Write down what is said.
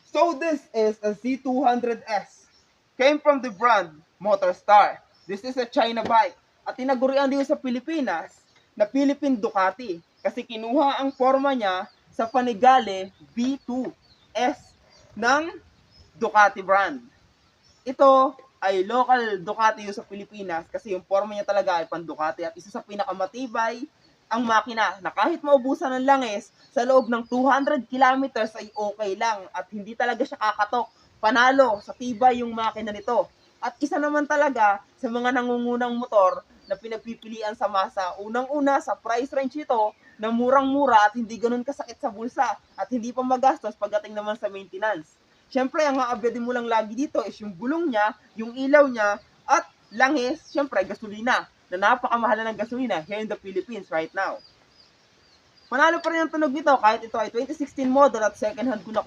So this is a Z200S. Came from the brand Motorstar. This is a China bike. At tinagurian din sa Pilipinas na Philippine Ducati. Kasi kinuha ang forma niya sa Panigale V2S ng Ducati brand. Ito ay local Ducati sa Pilipinas kasi yung forma niya talaga ay pan Ducati at isa sa pinakamatibay ang makina na kahit maubusan ng langis sa loob ng 200 kilometers ay okay lang at hindi talaga siya kakatok. Panalo sa tibay yung makina nito. At isa naman talaga sa mga nangungunang motor na pinagpipilian sa masa. Unang-una sa price range ito na murang-mura at hindi ganun kasakit sa bulsa at hindi pa magastos pagdating naman sa maintenance. Siyempre, ang aabyadin mo lang lagi dito is yung gulong niya, yung ilaw niya, at langis, siyempre, gasolina. Na napakamahal na ng gasolina here in the Philippines right now. Panalo pa rin ang tunog nito kahit ito ay 2016 model at second hand ko na